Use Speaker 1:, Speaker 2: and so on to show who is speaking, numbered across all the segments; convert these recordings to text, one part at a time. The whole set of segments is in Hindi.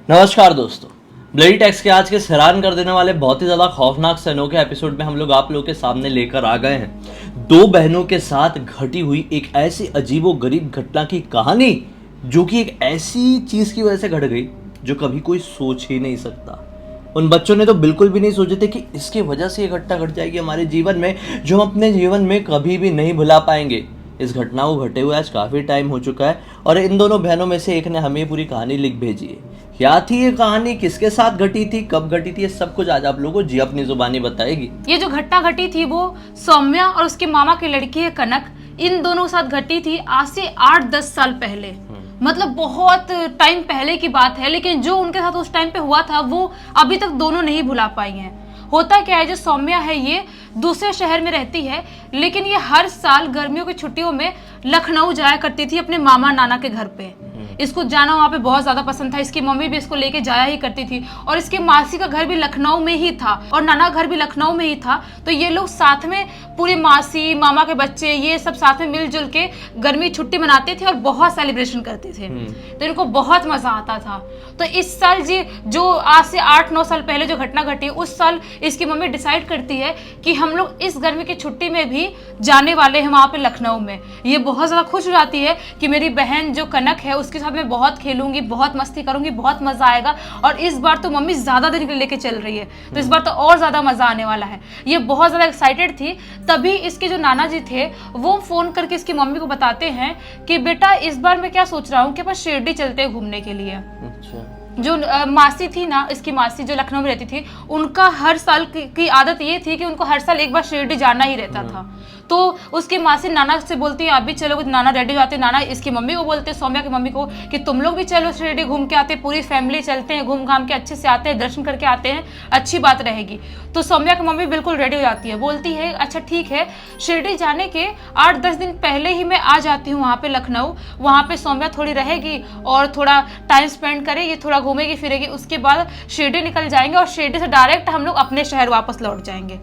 Speaker 1: नमस्कार दोस्तों, ब्लडी टैक्स के आज के हैरान कर देने वाले बहुत ही ज़्यादा खौफनाक से अनोखे एपिसोड में हम लोग आप लोगों के सामने लेकर आ गए हैं दो बहनों के साथ घटी हुई एक ऐसी अजीबोगरीब घटना की कहानी जो कि एक ऐसी चीज़ की वजह से घट गई जो कभी कोई सोच ही नहीं सकता। उन बच्चों ने तो बिल्कुल भी नहीं सोचे थे कि इसकी वजह से ये घटना घट जाएगी हमारे जीवन में जो हम अपने जीवन में कभी भी नहीं भुला पाएंगे। इस घटना को घटे हुए आज काफ़ी टाइम हो चुका है और इन दोनों बहनों में से एक ने हमें पूरी कहानी लिख भेजी है। क्या थी ये कहानी, किसके साथ घटी थी, कब घटी थी, ये सब कुछ आज आप लोगों को जी अपनी जुबानी बताएगी।
Speaker 2: ये जो घटना घटी थी वो सौम्या और उसके मामा की लड़की है कनक, इन दोनों के साथ घटी थी आज से 8-10 साल पहले। मतलब बहुत टाइम पहले की बात है, लेकिन जो उनके साथ उस टाइम पे हुआ था वो अभी तक दोनों नहीं भुला पाई हैं। होता क्या है, जो सौम्या है ये दूसरे शहर में रहती है, लेकिन ये हर साल गर्मियों की छुट्टियों में लखनऊ जाया करती थी अपने मामा नाना के घर पे। इसको जाना वहाँ पे बहुत ज्यादा पसंद था, इसकी मम्मी भी इसको लेके जाया ही करती थी और इसके मासी का घर भी लखनऊ में ही था और नाना घर भी लखनऊ में ही था। तो ये लोग साथ में पूरे मासी मामा के बच्चे ये सब साथ में मिलजुल के गर्मी छुट्टी मनाते थे और बहुत सेलिब्रेशन करते थे। तो इनको बहुत मजा आता था। तो इस साल जी जो आज से 8-9 साल पहले जो घटना घटी, उस साल इसकी मम्मी डिसाइड करती है कि हम लोग इस गर्मी की छुट्टी में भी जाने वाले हैं वहाँ पे लखनऊ में। ये बहुत ज़्यादा खुश हो जाती है कि मेरी बहन जो कनक है उसके साथ मैं बहुत खेलूंगी, बहुत मस्ती करूंगी, बहुत मजा आएगा। और इस बार तो मम्मी ज्यादा दिन के लिए लेके चल रही है, तो इस बार तो और ज्यादा मजा आने वाला है। ये बहुत ज्यादा एक्साइटेड थी। तभी इसके जो नाना जी थे वो फोन करके इसकी मम्मी को बताते हैं कि बेटा इस बार मैं क्या सोच रहा हूँ कि अपन शिरडी चलते हैं घूमने के लिए।
Speaker 1: अच्छा।
Speaker 2: जो मासी थी ना, इसकी मासी जो लखनऊ में रहती थी, उनका हर साल की आदत ये थी कि उनको हर साल एक बार शिरडी जाना ही रहता था। तो उसकी मासी नाना से बोलती है आप भी चलो, नाना रेडी हो जाते। नाना इसकी मम्मी को बोलते हैं, सौम्या की मम्मी को, कि तुम लोग भी चलो शिरडी घूम के आते, पूरी फैमिली चलते हैं, घूम घाम के अच्छे से आते हैं, दर्शन करके आते हैं, अच्छी बात रहेगी। तो सौम्या की मम्मी बिल्कुल रेडी हो जाती है, बोलती है अच्छा ठीक है, शिरडी जाने के 8-10 दिन पहले ही मैं आ जाती हूँ वहाँ पे लखनऊ। वहाँ पे सौम्या थोड़ी रहेगी और थोड़ा टाइम स्पेंड करेगी, थोड़ा घूमेगी फिरेगी, उसके बाद शिरडी निकल जाएंगे और शिरडी से डायरेक्ट हम लोग अपने शहर वापस लौट जाएंगे।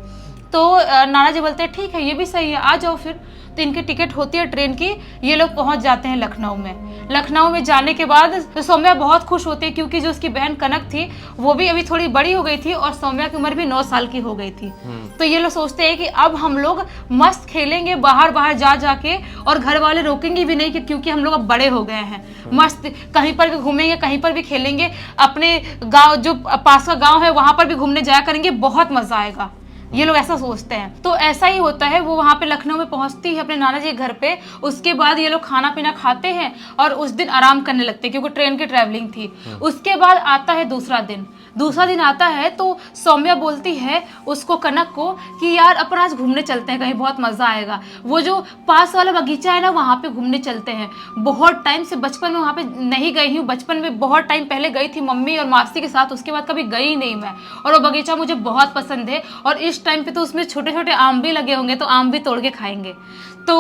Speaker 2: तो नाना जी बोलते हैं ठीक है, ये भी सही है, आ जाओ फिर। तो इनकी टिकट होती है ट्रेन की, ये लोग पहुंच जाते हैं लखनऊ में। लखनऊ में जाने के बाद तो सौम्या बहुत खुश होती है क्योंकि जो उसकी बहन कनक थी वो भी अभी थोड़ी बड़ी हो गई थी और सौम्या की उम्र भी 9 साल की हो गई थी। तो ये लोग सोचते हैं कि अब हम लोग मस्त खेलेंगे बाहर बाहर जा जाके, और घर वाले रोकेंगे भी नहीं क्योंकि हम लोग अब बड़े हो गए हैं। मस्त कहीं पर भी घूमेंगे, कहीं पर भी खेलेंगे, अपने गाँव जो पास का गाँव है वहां पर भी घूमने जाया करेंगे, बहुत मजा आएगा। ये लोग ऐसा सोचते हैं। तो ऐसा ही होता है, वो वहाँ पे लखनऊ में पहुँचती है अपने नाना जी के घर पे। उसके बाद ये लोग खाना पीना खाते हैं और उस दिन आराम करने लगते हैं क्योंकि ट्रेन की ट्रैवलिंग थी। उसके बाद आता है दूसरा दिन आता है तो सौम्या बोलती है उसको, कनक को, कि यार अपन आज घूमने चलते हैं कहीं, बहुत मजा आएगा। वो जो पास वाला बगीचा है ना वहाँ पे घूमने चलते हैं। बहुत टाइम से बचपन में वहाँ पे नहीं गई हूँ, बचपन में बहुत टाइम पहले गई थी मम्मी और मासी के साथ, उसके बाद कभी गई नहीं मैं। और वो बगीचा मुझे बहुत पसंद है और इस टाइम पे तो उसमें छोटे छोटे आम भी लगे होंगे, तो आम भी तोड़ के खाएंगे। तो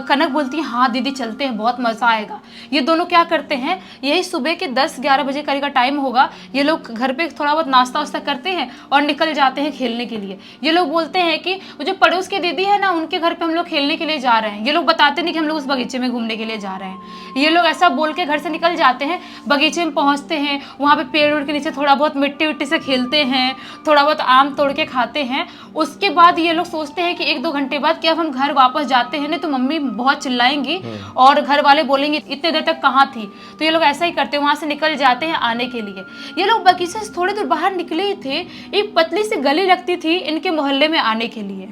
Speaker 2: कनक बोलती है हाँ दीदी चलते हैं, बहुत मजा आएगा। ये दोनों क्या करते हैं, यही सुबह के 10-11 बजे करीब का टाइम होगा, ये लोग घर पे थोड़ा बहुत नाश्ता वास्ता करते हैं और निकल जाते हैं खेलने के लिए। ये लोग बोलते हैं कि जो पड़ोस की दीदी है ना उनके घर पे हम लोग खेलने के लिए जा रहे हैं। ये लोग बताते नहीं कि हम लोग उस बगीचे में घूमने के लिए जा रहे हैं। ये लोग ऐसा बोल के घर से निकल जाते हैं, बगीचे में पहुंचते हैं, वहाँ पे पेड़ वेड़ के नीचे थोड़ा बहुत मिट्टी विट्टी से खेलते हैं, थोड़ा बहुत आम तोड़ के खाते हैं। उसके बाद ये लोग सोचते हैं कि 1-2 घंटे बाद क्या हम घर वापस जाते हैं, नहीं तो मम्मी बहुत चिल्लाएंगी और घर वाले बोलेंगे इतने देर तक कहाँ थी। तो ये लोग ऐसा ही करते हैं, वहां से निकल जाते हैं आने के लिए। ये लोग बगीचे से थोड़ी दूर बाहर निकले ही थे, एक पतली सी गली लगती थी इनके मोहल्ले में आने के लिए।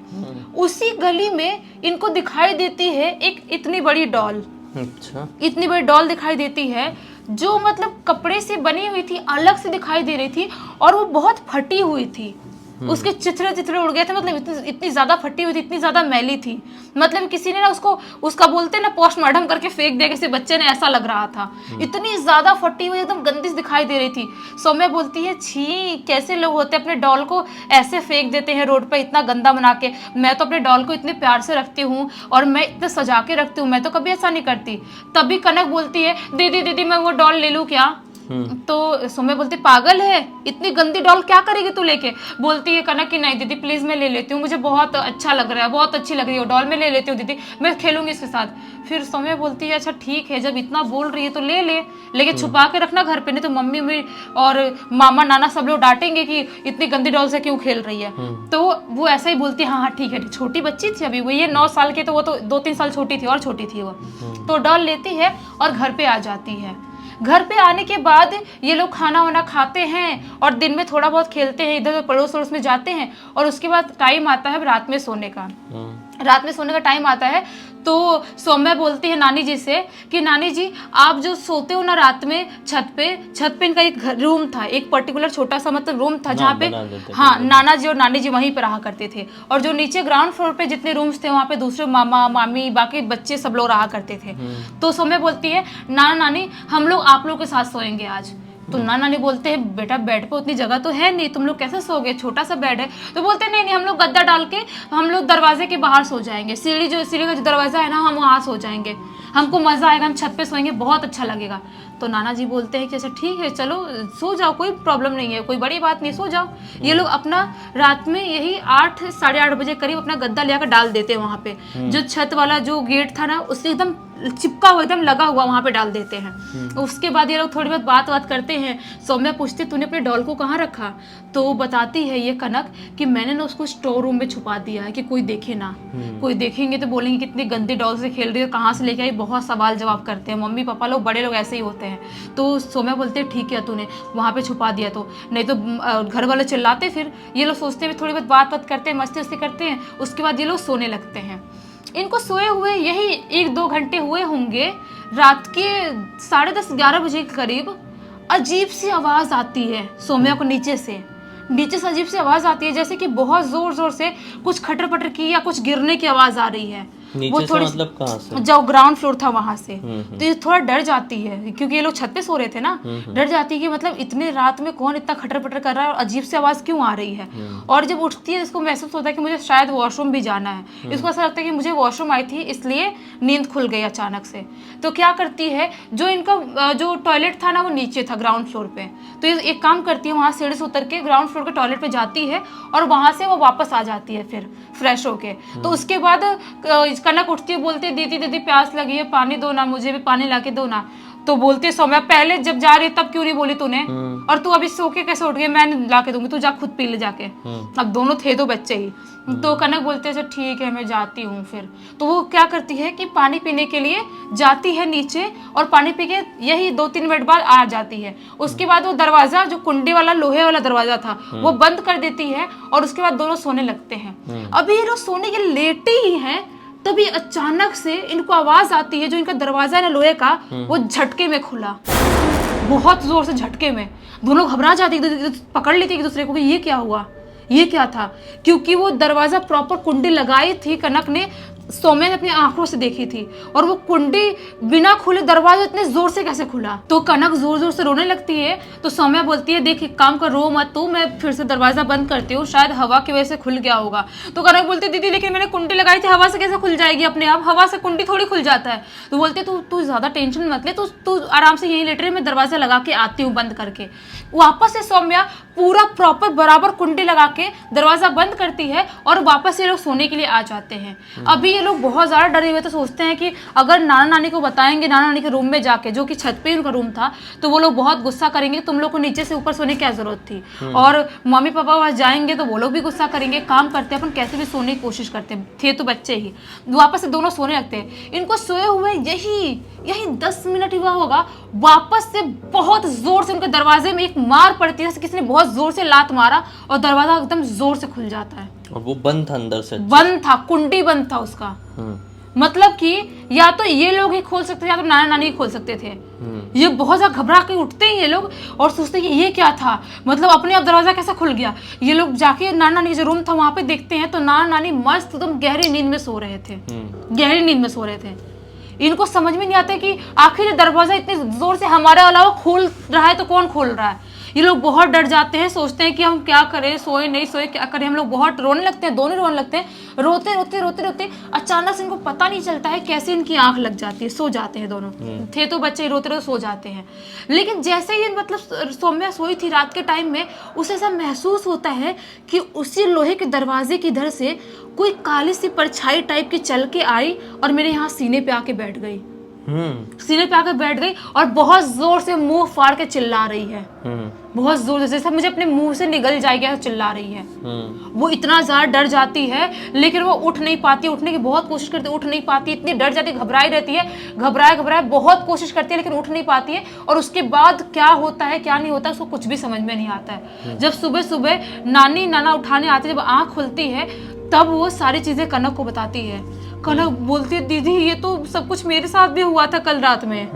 Speaker 2: उसी गली में इनको दिखाई देती है एक इतनी बड़ी डॉल।
Speaker 1: अच्छा।
Speaker 2: इतनी बड़ी डॉल दिखाई देती है जो मतलब कपड़े से बनी हुई थी, अलग से दिखाई दे रही थी और वो बहुत फटी हुई थी। उसके चिथड़े उड़ गए थे, मतलब इतनी ज्यादा फटी हुई थी, इतनी ज्यादा मैली थी, मतलब किसी ने ना उसका बोलते ना पोस्टमार्टम करके फेंक दिया किसी बच्चे ने, ऐसा लग रहा था। इतनी ज्यादा फटी हुई, एकदम गंदी दिखाई दे रही थी। सौम्या बोलती है छी कैसे लोग होते अपने डॉल को ऐसे फेंक देते हैं रोड पे इतना गंदा बना के। मैं तो अपने डॉल को इतने प्यार से रखती हूँ और मैं इतना सजा के रखती हूँ, मैं तो कभी ऐसा नहीं करती। तभी कनक बोलती है दीदी मैं वो डॉल ले लूँ क्या। तो सौम्या बोलती पागल है, इतनी गंदी डॉल क्या करेगी तू लेके। बोलती है कनक की नहीं दीदी प्लीज मैं ले लेती हूँ, मुझे बहुत अच्छा लग रहा है, बहुत अच्छी लग रही है डॉल, मैं ले लेती हूँ दीदी, मैं खेलूंगी इसके साथ। फिर सौम्या बोलती है अच्छा ठीक है, जब इतना बोल रही है तो ले ले, लेकिन छुपा के रखना घर पे, नहीं तो मम्मी और मामा नाना सब लोग डांटेंगे कि इतनी गंदी डॉल से क्यों खेल रही है। तो वो ऐसा ही बोलती है हाँ हाँ ठीक है, छोटी बच्ची थी अभी वो, ये 9 साल की, तो वो तो 2-3 साल छोटी थी और छोटी थी वो। तो डॉल लेती है और घर पे आ जाती है। घर पे आने के बाद ये लोग खाना वाना खाते हैं और दिन में थोड़ा बहुत खेलते हैं, इधर पड़ोस वड़ोस में जाते हैं। और उसके बाद टाइम आता है रात में सोने का। रात में सोने का टाइम आता है तो सौम्या बोलती है नानी जी से कि नानी जी आप जो सोते हो ना रात में छत पे इनका एक रूम था, एक पर्टिकुलर छोटा सा मतलब रूम था जहाँ पे हाँ नाना जी और नानी जी वहीं पे रहा करते थे। और जो नीचे ग्राउंड फ्लोर पे जितने रूम्स थे वहाँ पे दूसरे मामा मामी बाकी बच्चे सब लोग रहा करते थे। तो सौम्या बोलती है नाना नानी हम लोग आप लोग के साथ सोएंगे आज। तो नाना नानी बोलते हैं बेटा बेड पे उतनी जगह तो है नहीं, तुम लोग कैसे सोगे, छोटा सा बेड है। तो बोलते हैं नहीं हम लोग गद्दा डाल के हम लोग दरवाजे के बाहर सो जाएंगे, सीढ़ी का जो दरवाजा है ना हम वहाँ सो जाएंगे, हमको मजा आएगा, हम छत पे सोएंगे, बहुत अच्छा लगेगा। तो नाना जी बोलते हैं कि अच्छा ठीक है चलो सो जाओ, कोई प्रॉब्लम नहीं है, कोई बड़ी बात नहीं, सो जाओ। ये लोग अपना रात में यही 8 साढ़े 8 बजे करीब अपना गद्दा लेकर डाल देते हैं वहाँ पे, जो छत वाला जो गेट था ना उससे एकदम चिपका हुआ एकदम लगा हुआ वहाँ पे डाल देते हैं। उसके बाद ये लोग थोड़ी बहुत बात करते हैं। सौम्या पूछती तूने अपने डॉल को कहाँ रखा। तो वो बताती है ये कनक कि मैंने ना उसको स्टोर रूम में छुपा दिया है कि कोई देखे ना, कोई देखेंगे तो बोलेंगे कितनी गंदी डॉल से खेल रही है, कहाँ से लेके आई, बहुत सवाल जवाब करते हैं मम्मी पापा लोग, बड़े लोग ऐसे ही होते हैं। तो सौम्या बोलते हैं ठीक है तूने वहाँ पे छुपा दिया तो, नहीं तो घर वाले चिल्लाते। फिर ये लोग सोचते हैं थोड़ी बहुत बात करते हैं, मस्ती वस्ती करते हैं। उसके बाद ये लोग सोने लगते हैं। इनको सोए हुए यही 1-2 घंटे हुए होंगे। रात के 10:30-11 बजे के करीब अजीब सी आवाज आती है सौम्या को नीचे से अजीब सी आवाज आती है, जैसे कि बहुत जोर जोर से कुछ खटर पटर की या कुछ गिरने की आवाज आ रही है। वो थोड़ी
Speaker 1: मतलब कहाँ से?
Speaker 2: जो ग्राउंड फ्लोर था वहां से। तो ये थोड़ा डर जाती है क्योंकि ये लोग छत पे सो रहे थे ना, डर जाती है कि मतलब इतने रात में कौन इतना खटर पटर कर रहा है और अजीब सी आवाज क्यों आ रही है। और जब उठती है इसको महसूस होता है कि मुझे शायद वॉशरूम भी जाना है। इसको ऐसा लगता है कि मुझे वॉशरूम आई थी इसलिए नींद खुल गई अचानक से। तो क्या करती है, जो इनका जो टॉयलेट था ना वो नीचे था ग्राउंड फ्लोर पे। तो ये एक काम करती है, वहां सीढ़ी से उतर के ग्राउंड फ्लोर के टॉयलेट पे जाती है और वहां से वो वापस आ जाती है फिर फ्रेश होके। तो उसके बाद कनक उठती है, बोलती है दीदी दीदी प्यास लगी है, पानी दो ना, मुझे भी पानी लाके दो ना। तो बोलती है सौम्या पहले जब जा रही तब क्यों नहीं बोली तूने, और तू अभी सो के कैसे उठ गई, मैं ला के दूंगी, तू जा खुद पी ले जाके। अब दोनों थे तो बच्चे ही। तो कनक बोलते हैं ठीक है मैं जाती हूँ। फिर तो वो क्या करती है कि पानी पीने के लिए जाती है नीचे और पानी पी के यही 2-3 मिनट बाद आ जाती है। उसके बाद वो दरवाजा जो कुंडी वाला लोहे वाला दरवाजा था वो बंद कर देती है और उसके बाद दोनों सोने लगते हैं। अभी ये लोग सोने के लेटे ही हैं तभी अचानक से इनको आवाज आती है, जो इनका दरवाजा है ना लोहे का वो झटके में खुला, बहुत जोर से झटके में। दोनों घबरा जाती है, पकड़ लेती है एक दूसरे को कि ये क्या हुआ, ये क्या था, क्योंकि वो दरवाजा प्रॉपर कुंडी लगाई थी कनक ने, सौम्या ने अपनी आंखों से देखी थी, और वो कुंडी बिना खुले दरवाजा इतने जोर से कैसे खुला। तो कनक जोर जोर से रोने लगती है। तो सौम्या बोलती है देख एक काम कर, रो मत तू, मैं फिर से दरवाजा बंद करती हूँ, शायद हवा की वजह से खुल गया होगा। तो कनक बोलती है दीदी लेकिन मैंने कुंडी लगाई थी, हवा से कैसे खुल जाएगी अपने आप, हवा से कुंडी थोड़ी खुल जाता है। तो बोलते तू ज्यादा टेंशन मत ले, तू आराम से यहीं लेट रही, मैं दरवाजा लगा के आती हूँ बंद करके। वापस से सौम्या पूरा प्रॉपर बराबर कुंडी लगा के दरवाजा बंद करती है और वापस ये लोग सोने के लिए आ जाते हैं। अभी ये लोग बहुत ज्यादा डरे हुए तो सोचते हैं कि अगर नाना नानी को बताएंगे, नाना नानी के रूम में जाके, जो कि छत पे उनका रूम था, तो वो लोग बहुत गुस्सा करेंगे, तुम लोग को नीचे से ऊपर सोने की क्या जरूरत थी। और मम्मी पापा वहां जाएंगे तो वो लोग भी गुस्सा करेंगे। काम करते हैं अपन कैसे भी सोने की कोशिश करते हैं, थे तो बच्चे ही। वापस से दोनों सोने लगते हैं। इनको सोए हुए यही 10 मिनट हुआ होगा, वापस से बहुत जोर से उनके दरवाजे में एक मार पड़ती है, जैसे किसी ने बहुत जोर से लात मारा और दरवाजा एकदम जोर से खुल जाता है। और
Speaker 1: वो बंद था अंदर से?
Speaker 2: बंद था, कुंडी बंद था उसका। मतलब कि या तो ये लोग ही खोल सकते थे या तो नाना नानी ही खोल सकते थे। ये बहुत ज्यादा घबरा के उठते हैं ये लोग और सोचते हैं कि ये क्या था, मतलब अपने आप दरवाजा कैसे खुल गया। ये लोग जाके नाना नानी जो रूम था वहां पे देखते हैं तो नाना नानी मस्त एकदम गहरी नींद में सो रहे थे, गहरी नींद में सो रहे थे। इनको समझ में नहीं आता कि आखिर दरवाजा इतने जोर से हमारे अलावा खोल रहा है तो कौन खोल रहा है। ये लोग बहुत डर जाते हैं, सोचते हैं कि हम क्या करें, सोए नहीं सोए क्या करें। हम लोग बहुत रोने लगते हैं, दोनों रोने लगते हैं। रोते रोते रोते रोते अचानक से इनको पता नहीं चलता है कैसे इनकी आंख लग जाती है, सो जाते हैं दोनों। थे तो बच्चे, रोते रोते सो जाते हैं। लेकिन जैसे ही मतलब सौम्या सोई थी रात के टाइम में, उसे ऐसा महसूस होता है कि उसी लोहे के दरवाजे की इधर से कोई काली सी परछाई टाइप की चल के आई और मेरे यहाँ सीने पे आके बैठ गई। सीने पे आकर बैठ गई और बहुत जोर से मुंह फाड़ के चिल्ला रही है, बहुत जोर से, जैसे मुझे अपने मुंह से निगल जाएगा ऐसा चिल्ला रही है। वो इतना ज्यादा डर जाती है, लेकिन वो उठ नहीं पाती, उठने की बहुत कोशिश करती है, उठ नहीं पाती, इतनी डर जाती है, घबराई रहती है, घबराए बहुत कोशिश करती है लेकिन उठ नहीं पाती है। और उसके बाद क्या होता है क्या नहीं होता उसको कुछ भी समझ में नहीं आता है। जब सुबह सुबह नानी नाना उठाने आते, जब आँख खुलती है तब वो सारी चीजें कनक को बताती है। कनक बोलती है दीदी ये तो सब कुछ मेरे साथ भी हुआ था कल रात में।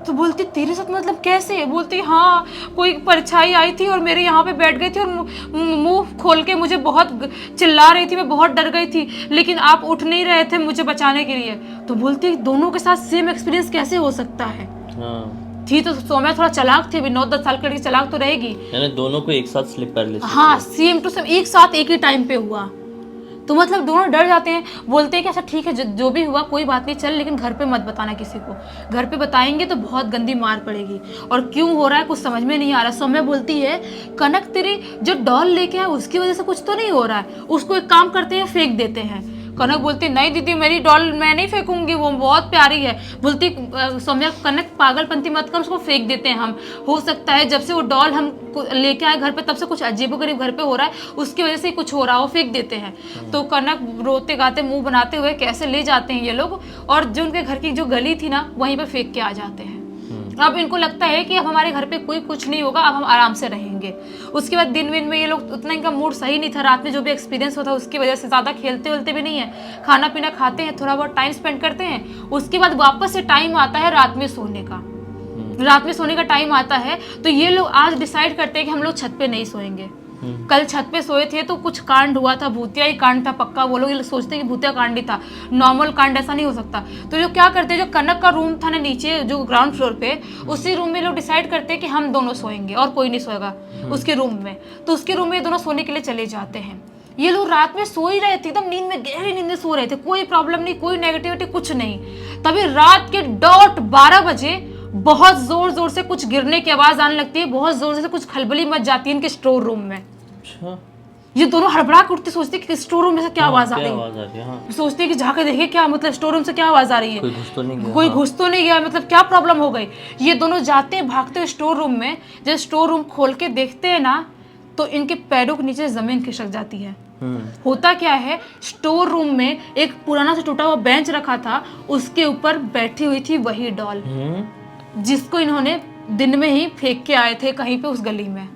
Speaker 2: तो बोलती तेरे साथ मतलब कैसे? बोलती हाँ कोई परछाई आई थी और मेरे यहाँ पे बैठ गई थी और मुंह खोल के मुझे बहुत चिल्ला रही थी, मैं बहुत डर गई थी, लेकिन आप उठ नहीं रहे थे मुझे बचाने के लिए। तो बोलती दोनों के साथ सेम एक्सपीरियंस कैसे हो सकता है? थी तो सौम्या थोड़ा चालाक थी, अभी 9-10 साल की लड़की चालाक तो रहेगी।
Speaker 1: यानी दोनों को एक साथ स्लिप पैरालिसिस।
Speaker 2: हाँ सेम टू सेम एक साथ एक ही टाइम पे हुआ। तो मतलब दोनों डर जाते हैं, बोलते हैं कि अच्छा ठीक है जो भी हुआ कोई बात नहीं, चल लेकिन घर पे मत बताना किसी को, घर पे बताएंगे तो बहुत गंदी मार पड़ेगी। और क्यों हो रहा है कुछ समझ में नहीं आ रहा। सौम्या बोलती है कनक तेरी जो डॉल लेके आए उसकी वजह से कुछ तो नहीं हो रहा है, उसको एक काम करते हैं फेंक देते हैं। कनक बोलती नहीं दीदी मेरी डॉल मैं नहीं फेंकूंगी, वो बहुत प्यारी है। बोलती सौम्या कनक पागलपंती मत कर, उसको फेंक देते हैं हम। हो सकता है जब से वो डॉल हम लेके आए घर पे तब से कुछ अजीबोगरीब घर पे हो रहा है, उसकी वजह से कुछ हो रहा है, वो फेंक देते हैं। तो कनक रोते गाते मुंह बनाते हुए कैसे ले जाते हैं ये लोग, और जो उनके घर की जो गली थी ना वहीं पे फेंक के आ जाते हैं। अब इनको लगता है कि अब हमारे घर पे कोई कुछ नहीं होगा, अब हम आराम से रहेंगे। उसके बाद दिन में ये लोग उतना इनका मूड सही नहीं था, रात में जो भी एक्सपीरियंस होता है उसकी वजह से ज़्यादा खेलते वेलते भी नहीं है, खाना पीना खाते हैं, थोड़ा बहुत टाइम स्पेंड करते हैं। उसके बाद वापस से टाइम आता है रात में सोने का। रात में सोने का टाइम आता है तो ये लोग आज डिसाइड करते हैं कि हम लोग छत पे नहीं सोएंगे। कल छत पे सोए थे तो कुछ कांड हुआ था, भूतिया ही कांड था पक्का। वो लोग सोचते हैं कि भूतिया कांड ही था, नॉर्मल कांड ऐसा नहीं हो सकता। तो लोग क्या करते हैं, जो कनक का रूम था ना नीचे जो ग्राउंड फ्लोर पे, उसी रूम में लोग डिसाइड करते हैं कि हम दोनों सोएंगे और कोई नहीं सोएगा उसके रूम में। तो उसके रूम में ये दोनों सोने के लिए चले जाते हैं। ये लोग रात में सो ही रहे थे, एकदम नींद में, गहरी नींद में सो रहे थे, कोई प्रॉब्लम नहीं, कोई नेगेटिविटी कुछ नहीं। तभी रात के डॉट 12 बजे बहुत जोर जोर से कुछ गिरने की आवाज आने लगती है, बहुत जोर से कुछ खलबली मच जाती है इनके स्टोर रूम में। अच्छा। ये दोनों हड़बड़ा के उठते, सोचते कि स्टोर रूम में से क्या आवाज आ रही है। सोचते कि जाके देखे क्या मतलब स्टोर रूम से क्या आवाज आ रही है, कोई घुस तो नहीं गया, मतलब क्या प्रॉब्लम हो गई। ये दोनों जाते हैं भागते हुए स्टोर रूम में। जब स्टोर रूम खोल के देखते हैं ना तो इनके पैरों के नीचे जमीन खिसक जाती है। होता क्या है, स्टोर रूम में एक पुराना सा टूटा हुआ बेंच रखा था, उसके ऊपर बैठी हुई थी वही डॉल जिसको इन्होंने दिन में ही फेंक के आए थे कहीं पे उस गली में।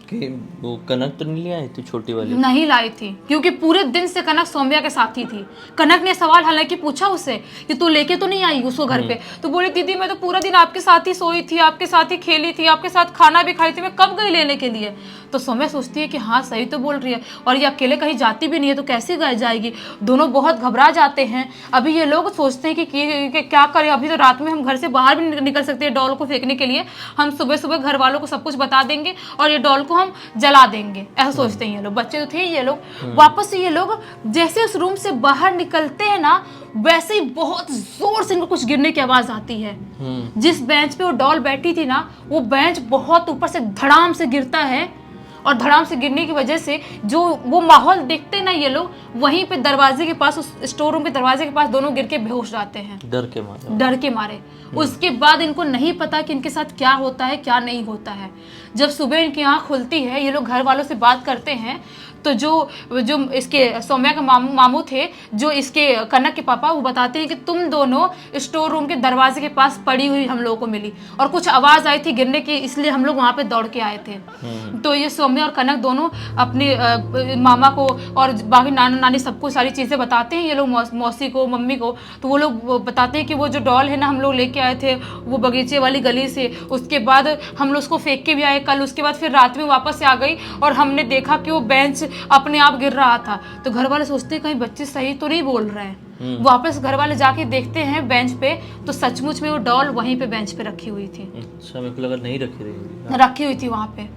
Speaker 1: कि वो कनक तो नहीं ले आई थी, छोटी वाली
Speaker 2: नहीं लाई थी, क्योंकि पूरे दिन से कनक सौम्या के साथ ही थी। कनक ने सवाल हालांकि पूछा उससे कि तू लेके तो नहीं आई उसको घर पे, तो बोली दीदी मैं तो पूरा दिन आपके साथ ही सोई थी, आपके साथ ही खेली थी, आपके साथ खाना भी खाई थी, मैं कब गई लेने के लिए। तो सौम्या सोचती है कि हाँ सही तो बोल रही है, और ये अकेले कहीं जाती भी नहीं है तो कैसे जाएगी। दोनों बहुत घबरा जाते हैं। अभी ये लोग सोचते हैं कि क्या करें, अभी तो रात में हम घर से बाहर भी नहीं निकल सकते डॉल को फेंकने के लिए, हम सुबह सुबह घर वालों को सब कुछ बता देंगे और ये डॉल को हम जला देंगे, ऐसा सोचते हैं ये लोग। बच्चे तो थे ये लोग। वापस से ये लोग जैसे उस रूम से बाहर निकलते हैं ना, वैसे ही बहुत जोर से इनको कुछ गिरने की आवाज आती है। जिस बेंच पे वो डॉल बैठी थी ना, वो बेंच बहुत ऊपर से धड़ाम से गिरता है, और धड़ाम से गिरने की वजह से जो वो माहौल देखते हैं ना ये लोग, वहीं पे दरवाजे के पास, उस स्टोर रूम के दरवाजे के पास दोनों गिर के बेहोश जाते हैं डर के मारे। उसके बाद इनको नहीं पता कि इनके साथ क्या होता है क्या नहीं होता है। जब सुबह इनकी आँख खुलती है, ये लोग घर वालों से बात करते हैं, तो जो इसके सौम्या के मामू थे, जो इसके कनक के पापा, वो बताते हैं कि तुम दोनों स्टोर रूम के दरवाजे के पास पड़ी हुई हम लोगों को मिली और कुछ आवाज आई थी गिरने की, इसलिए हम लोग वहां पे दौड़ के आए थे। तो ये सौम्या और कनक दोनों अपने मामा को और बाकी नाना नानी सबको सारी चीजें बताते हैं, ये लोग मौसी को, मम्मी को। तो वो लोग बताते हैं कि वो जो डॉल है ना हम लोग लेके आए थे वो बगीचे वाली गली से, उसके बाद हम लोग उसको फेंक के भी आए कल, उसके बाद फिर रात में वापस से आ गई और हमने देखा कि वो बेंच अपने आप गिर रहा था। तो घर वाले सोचते हैं कहीं बच्चे सही तो नहीं बोल रहे हैं, वापस घर वाले जाके देखते हैं बेंच पे, तो सचमुच में वो डॉल वहीं पे बेंच पे रखी हुई थी।
Speaker 1: अच्छा, मेरे को लगा नहीं रखी रही।
Speaker 2: रखी हुई थी वहां पे।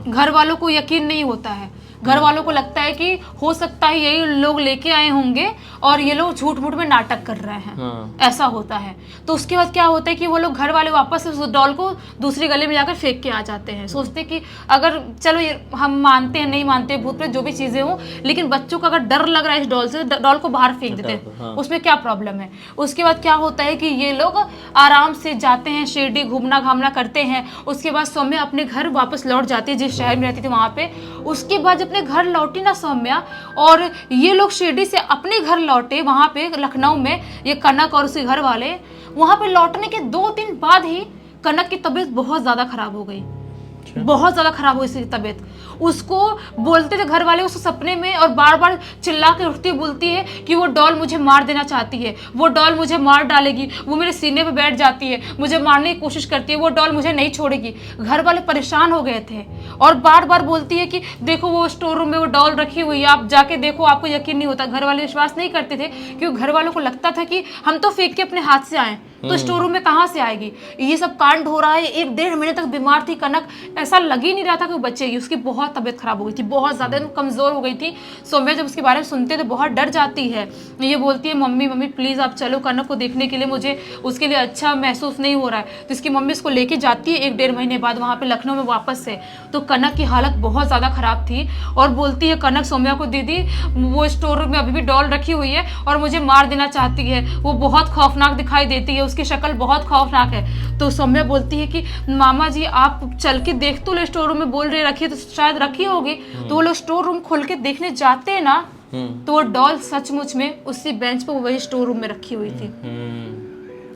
Speaker 2: घर वालों को यकीन नहीं होता है, घर वालों को लगता है कि हो सकता है यही लोग लेके आए होंगे और ये लोग झूठ मूठ में नाटक कर रहे हैं, ऐसा होता है। तो उसके बाद क्या होता है कि वो लोग घर वाले वापस उस डॉल को दूसरी गली में जाकर फेंक के आ जाते हैं। सोचते कि अगर चलो ये हम मानते हैं नहीं मानते भूत प्रेत जो भी चीजें हो, लेकिन बच्चों को अगर डर लग रहा है इस डॉल से, डॉल को बाहर फेंक देते हैं, उसमें क्या प्रॉब्लम है। उसके बाद क्या होता है कि ये लोग आराम से जाते हैं, शिरडी घूमना घामना करते हैं। उसके बाद सौम्या अपने घर वापस लौट जाती है जिस शहर में रहती थी वहां पे। उसके बाद अपने घर लौटी ना सौम्या, और ये लोग शिरडी से अपने घर लौटे वहां पे लखनऊ में, ये कनक और उसके घर वाले। वहां पे लौटने के 2 दिन बाद ही कनक की तबीयत बहुत ज्यादा खराब हो गई, बहुत ज्यादा खराब हुई इसकी तबीयत। उसको बोलते थे घर वाले उसको सपने में, और बार बार चिल्ला के उठती बोलती है कि वो डॉल मुझे मार देना चाहती है, वो डॉल मुझे मार डालेगी, वो मेरे सीने पे बैठ जाती है, मुझे मारने की कोशिश करती है, वो डॉल मुझे नहीं छोड़ेगी। घर वाले परेशान हो गए थे, और बार बार बोलती है कि देखो वो स्टोर रूम में वो डॉल रखी हुई है, आप जाके देखो, आपको यकीन नहीं होता। घर वाले विश्वास नहीं करते थे, क्योंकि घर वालों को लगता था कि हम तो फेंक के अपने हाथ से आए, तो स्टोर रूम में कहाँ से आएगी। ये सब कांड हो रहा है। 1-1.5 महीने तक बीमार थी कनक, ऐसा लग ही नहीं रहा था कि वो बचेगी। उसकी बहुत तबीयत खराब हो गई थी, बहुत ज्यादा कमजोर हो गई थी। सौम्या जब उसके बारे में सुनते तो बहुत डर जाती है। ये बोलती है मम्मी मम्मी प्लीज आप चलो कनक को देखने के लिए, मुझे उसके लिए अच्छा महसूस नहीं हो रहा है। तो इसकी मम्मी उसको लेके जाती है 1-1.5 महीने बाद वहाँ पे लखनऊ में वापस से। तो कनक की हालत बहुत ज्यादा खराब थी, और बोलती है कनक सौम्या को, दीदी वो स्टोर रूम में अभी भी डॉल रखी हुई है और मुझे मार देना चाहती है, वो बहुत खौफनाक दिखाई देती है, उसकी शक्ल बहुत खौफनाक है। तो सौम्या बोलती है कि मामा जी आप चल के देख तो लो, स्टोर रूम में बोल रहे रखी है तो शायद रखी होगी। तो वो लोग स्टोर रूम खोल के देखने जाते हैं ना, तो वो डॉल सचमुच में उसी बेंच पे वही स्टोर रूम में रखी हुई थी।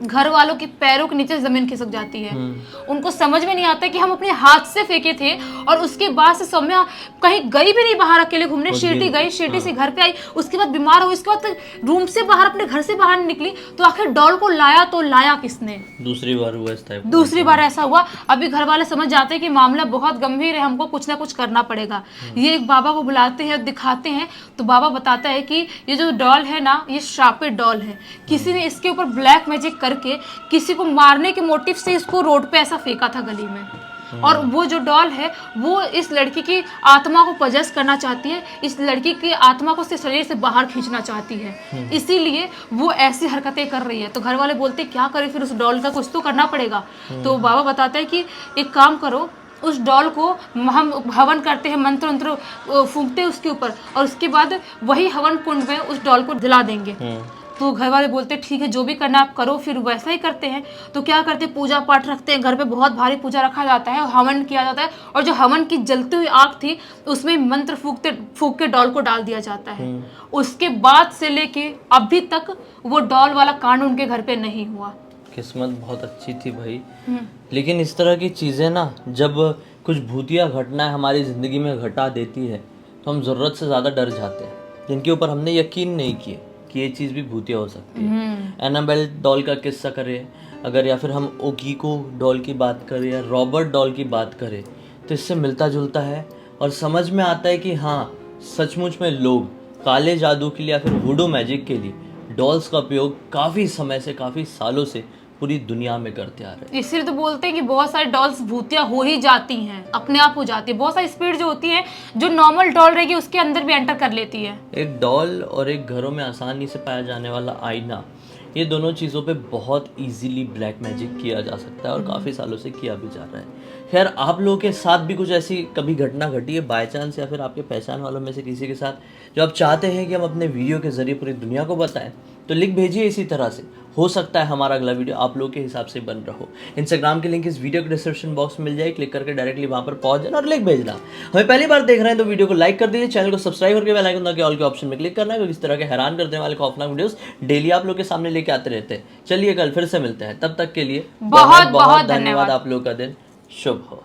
Speaker 2: घर वालों के पैरों के नीचे जमीन खिसक जाती है। उनको समझ में नहीं आता कि हम अपने हाथ से फेंके थे, और उसके बाद से सौम्या कहीं गई भी नहीं बाहर अकेले घूमने। शिरडी गई, शिरडी से घर पे आई, उसके बाद बीमार हुई, उसके बाद रूम से बाहर अपने घर से बाहर निकली। तो आखिर डॉल को लाया तो लाया किसने?
Speaker 1: दूसरी बार हुआ इस टाइप,
Speaker 2: दूसरी बार ऐसा हुआ। अभी घर वाले समझ जाते हैं कि मामला बहुत गंभीर है, हमको कुछ ना कुछ करना पड़ेगा। ये एक बाबा को बुलाते हैं, दिखाते हैं, तो बाबा बताता है कि ये जो डॉल है ना, ये श्रापित डॉल है। किसी ने इसके ऊपर ब्लैक मैजिक करके किसी को मारने के मोटिव से इसको रोड पे ऐसा फेंका था गली में। और वो जो डॉल है वो इस लड़की की आत्मा को पजेस करना चाहती है, इस लड़की की आत्मा को उसके शरीर से बाहर खींचना चाहती है, इसीलिए वो ऐसी हरकतें कर रही है। तो घर वाले बोलते क्या करें फिर, उस डॉल का कुछ तो करना पड़ेगा। तो बाबा बताता है कि एक काम करो, उस डॉल को हम हवन करते हैं, मंत्र मंत्र फूंकते हैं उसके ऊपर, और उसके बाद वही हवन कुंड में उस डॉल को जला देंगे। तो घर वाले बोलते ठीक है जो भी करना आप करो, फिर वैसा ही करते हैं। तो क्या करते हैं, पूजा पाठ रखते हैं, घर पे बहुत भारी पूजा रखा जाता है, हवन किया जाता है, और जो हवन की जलती हुई आग थी उसमें मंत्र फूंक के डॉल को डाल दिया जाता है। उसके बाद से लेके अभी तक वो डॉल वाला कांड उनके घर पे नहीं हुआ।
Speaker 1: किस्मत बहुत अच्छी थी भाई। लेकिन इस तरह की चीज़ें ना, जब कुछ भूतिया घटनाएं हमारी ज़िंदगी में घटा देती है तो हम ज़रूरत से ज़्यादा डर जाते हैं, जिनके ऊपर हमने यकीन नहीं किए कि ये चीज़ भी भूतिया हो सकती है। एनाबेल डॉल का किस्सा करें अगर, या फिर हम ओकीको डॉल की बात करें या रॉबर्ट डॉल की बात करें, तो इससे मिलता जुलता है, और समझ में आता है कि हाँ सचमुच में लोग काले जादू के लिए या फिर वुडू मैजिक के लिए डॉल्स का उपयोग काफ़ी समय से, काफ़ी सालों से पूरी दुनिया में करते आ रहे हैं।
Speaker 2: इसलिए तो बोलते हैं कि बहुत सारी डॉल्स भूतिया हो ही जाती हैं, अपने आप हो जाती है। बहुत सारी स्पीड जो होती है, जो नॉर्मल डॉल रहेगी उसके अंदर भी एंटर कर लेती है।
Speaker 1: एक डॉल और एक घरों में आसानी से पाया जाने वाला आईना, ये दोनों चीज़ों पे बहुत इजीली ब्लैक मैजिक किया जा सकता है, और काफ़ी सालों से किया भी जा रहा है। खैर आप लोगों के साथ भी कुछ ऐसी कभी घटना घटी है बाय चांस, या फिर आपके पहचान वालों में से किसी के साथ, जो आप चाहते हैं कि हम अपने वीडियो के जरिए पूरी दुनिया को बताएं, तो लिख भेजिए इसी तरह से। हो सकता है हमारा अगला वीडियो आप लोगों के हिसाब से बन रहा हो। इंस्टाग्राम की लिंक इस वीडियो के डिस्क्रिप्शन बॉक्स में मिल जाए, क्लिक करके डायरेक्टली वहां पर पहुंच जाना और लिख भेजना। हमें पहली बार देख रहे हैं तो वीडियो को लाइक कर दीजिए, चैनल को सब्सक्राइब करके बेल आइकन दबा के ऑल के ऑप्शन में क्लिक करना है, क्योंकि इस तरह के हैरान कर देने वाले खौफनाक वीडियोस डेली आप लोग के सामने लेके आते रहते हैं। चलिए कल फिर से मिलते हैं, तब तक के लिए बहुत बहुत धन्यवाद। आप लोग का दिन शुभ हो।